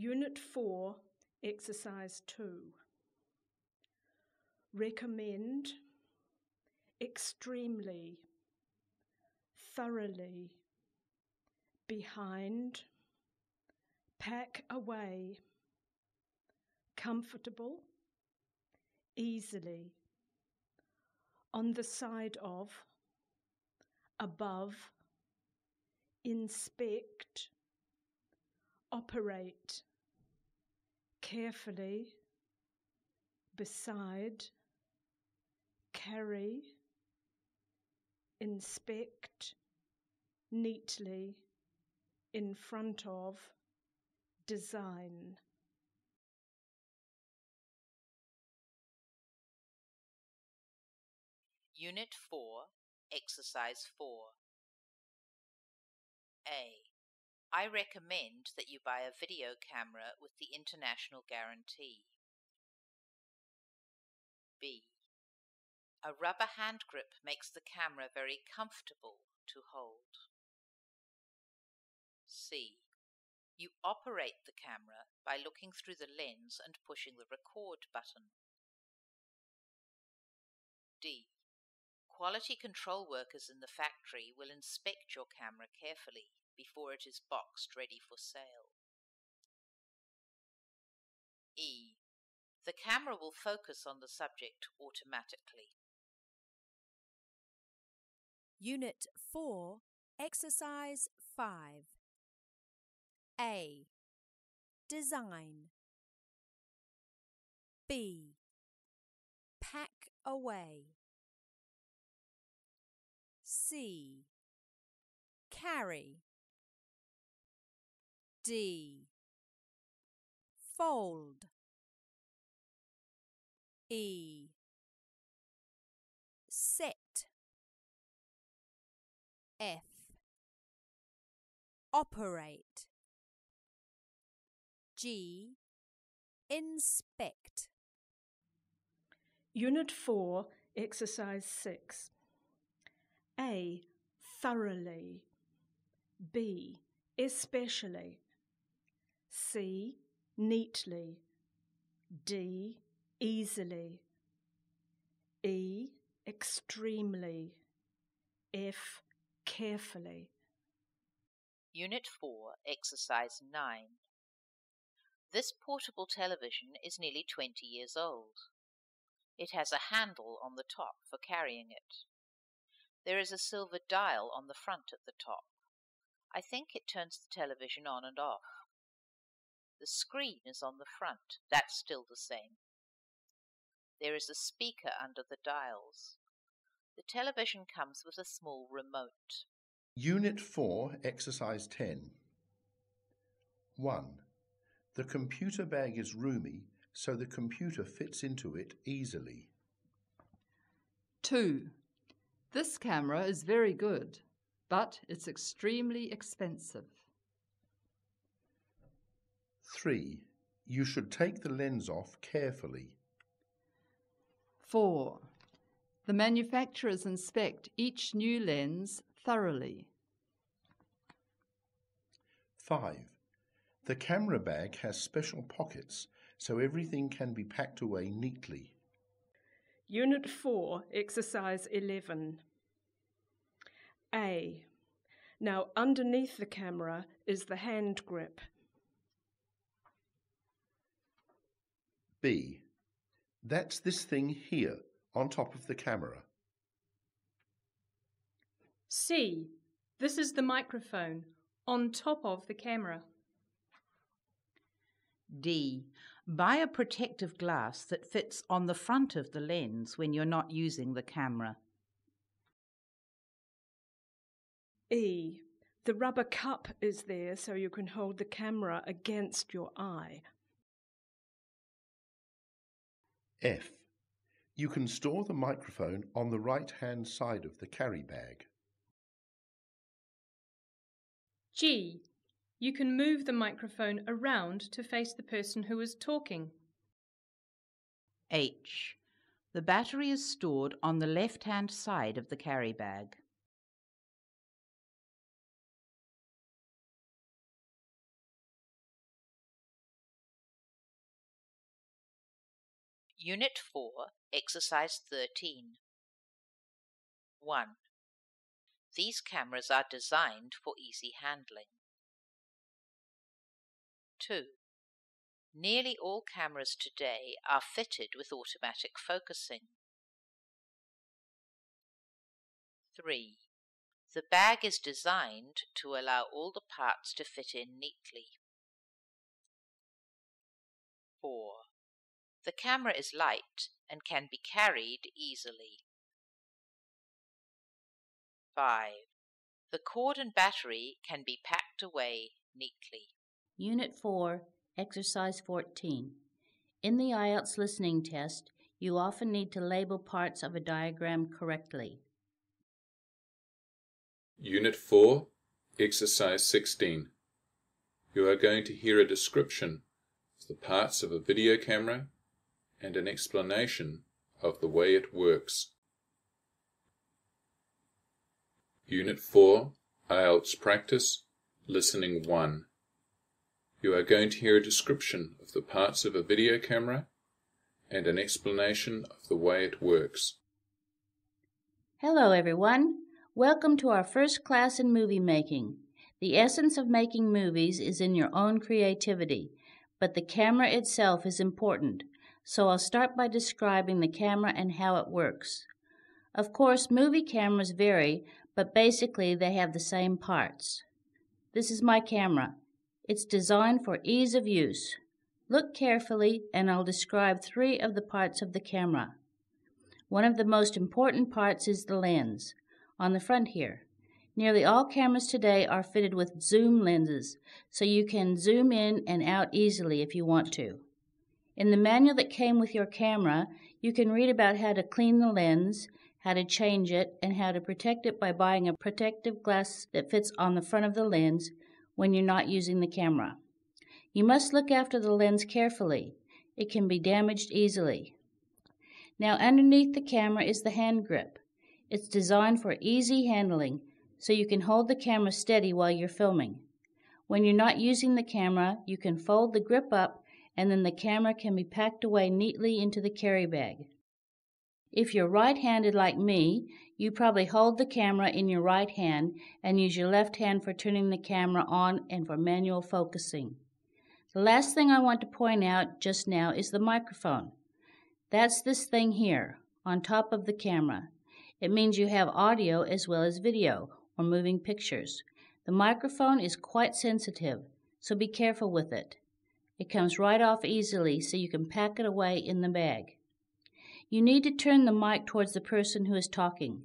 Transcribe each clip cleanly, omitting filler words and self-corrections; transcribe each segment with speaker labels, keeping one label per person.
Speaker 1: Unit 4, Exercise 2. Recommend, extremely, thoroughly, behind, pack away, comfortable, easily, on the side of, above, inspect, operate, carefully, beside, carry, inspect, neatly, in front of, design.
Speaker 2: Unit 4, Exercise 4. A. I recommend that you buy a video camera with the international guarantee. B. A rubber hand grip makes the camera very comfortable to hold. C. You operate the camera by looking through the lens and pushing the record button. D. Quality control workers in the factory will inspect your camera carefully before it is boxed ready for sale. E. The camera will focus on the subject automatically.
Speaker 3: Unit 4, Exercise 5. A. Design. B. Pack away. C. Carry. D. Fold. E. Set. F. Operate. G. Inspect.
Speaker 1: Unit 4, Exercise 6. A. Thoroughly. B. Especially. C. Neatly. D. Easily. E. Extremely. F. Carefully.
Speaker 2: Unit 4, Exercise 9. This portable television is nearly 20 years old. It has a handle on the top for carrying it. There is a silver dial on the front at the top. I think it turns the television on and off. The screen is on the front. That's still the same. There is a speaker under the dials. The television comes with a small remote.
Speaker 4: Unit 4, Exercise 10. 1. The computer bag is roomy, so the computer fits into it easily.
Speaker 5: 2. This camera is very good, but it's extremely expensive.
Speaker 4: 3. You should take the lens off carefully.
Speaker 5: 4. The manufacturers inspect each new lens thoroughly.
Speaker 4: 5. The camera bag has special pockets, so everything can be packed away neatly.
Speaker 1: Unit 4, Exercise 11. A. Now underneath the camera is the hand grip.
Speaker 4: B. That's this thing here, on top of the camera.
Speaker 6: C. This is the microphone, on top of the camera.
Speaker 7: D. Buy a protective glass that fits on the front of the lens when you're not using the camera.
Speaker 1: E. The rubber cup is there so you can hold the camera against your eye.
Speaker 4: F. You can store the microphone on the right-hand side of the carry bag.
Speaker 6: G. You can move the microphone around to face the person who is talking.
Speaker 7: H. The battery is stored on the left-hand side of the carry bag.
Speaker 2: Unit 4, Exercise 13. 1. These cameras are designed for easy handling. 2. Nearly all cameras today are fitted with automatic focusing. 3. The bag is designed to allow all the parts to fit in neatly. 4. The camera is light and can be carried easily. 5. The cord and battery can be packed away neatly.
Speaker 8: Unit 4, Exercise 14. In the IELTS listening test, you often need to label parts of a diagram correctly.
Speaker 9: Unit 4, Exercise 16. You are going to hear a description of the parts of a video camera and an explanation of the way it works. Unit 4, IELTS Practice, Listening 1. You are going to hear a description of the parts of a video camera and an explanation of the way it works.
Speaker 8: Hello everyone. Welcome to our first class in movie making. The essence of making movies is in your own creativity, but the camera itself is important, so I'll start by describing the camera and how it works. Of course, movie cameras vary, but basically they have the same parts. This is my camera. It's designed for ease of use. Look carefully and I'll describe 3 of the parts of the camera. One of the most important parts is the lens, on the front here. Nearly all cameras today are fitted with zoom lenses, so you can zoom in and out easily if you want to. In the manual that came with your camera, you can read about how to clean the lens, how to change it, and how to protect it by buying a protective glass that fits on the front of the lens when you're not using the camera. You must look after the lens carefully. It can be damaged easily. Now underneath the camera is the hand grip. It's designed for easy handling, so you can hold the camera steady while you're filming. When you're not using the camera, you can fold the grip up and then the camera can be packed away neatly into the carry bag. If you're right-handed like me, you probably hold the camera in your right hand and use your left hand for turning the camera on and for manual focusing. The last thing I want to point out just now is the microphone. That's this thing here, on top of the camera. It means you have audio as well as video, or moving pictures. The microphone is quite sensitive, so be careful with it. It comes right off easily, so you can pack it away in the bag. You need to turn the mic towards the person who is talking.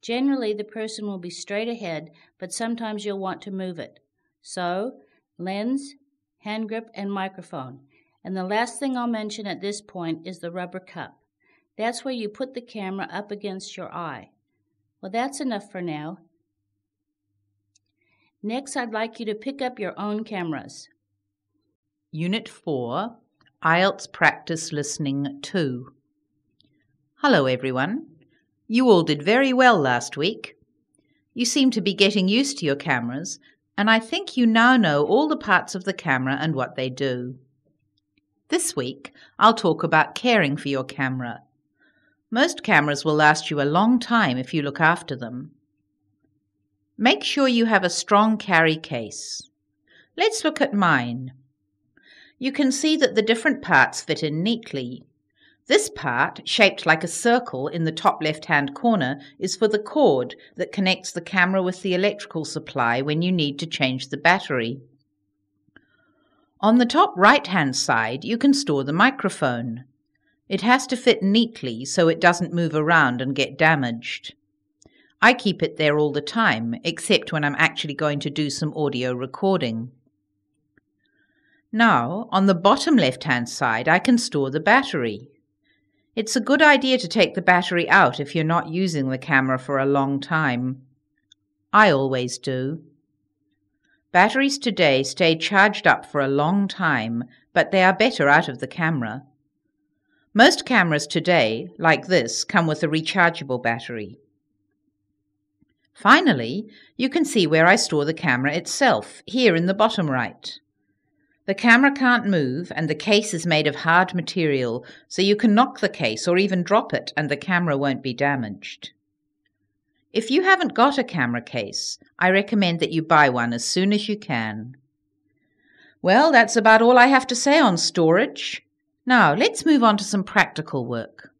Speaker 8: Generally, the person will be straight ahead, but sometimes you'll want to move it. So, lens, hand grip, and microphone. And the last thing I'll mention at this point is the rubber cup. That's where you put the camera up against your eye. Well, that's enough for now. Next, I'd like you to pick up your own cameras.
Speaker 7: Unit 4, IELTS Practice Listening 2. Hello everyone. You all did very well last week. You seem to be getting used to your cameras, and I think you now know all the parts of the camera and what they do. This week, I'll talk about caring for your camera. Most cameras will last you a long time if you look after them. Make sure you have a strong carry case. Let's look at mine. You can see that the different parts fit in neatly. This part, shaped like a circle in the top left-hand corner, is for the cord that connects the camera with the electrical supply when you need to change the battery. On the top right-hand side, you can store the microphone. It has to fit neatly so it doesn't move around and get damaged. I keep it there all the time, except when I'm actually going to do some audio recording. Now, on the bottom left-hand side, I can store the battery. It's a good idea to take the battery out if you're not using the camera for a long time. I always do. Batteries today stay charged up for a long time, but they are better out of the camera. Most cameras today, like this, come with a rechargeable battery. Finally, you can see where I store the camera itself, here in the bottom right. The camera can't move and the case is made of hard material, so you can knock the case or even drop it and the camera won't be damaged. If you haven't got a camera case, I recommend that you buy one as soon as you can. Well, that's about all I have to say on storage. Now, let's move on to some practical work.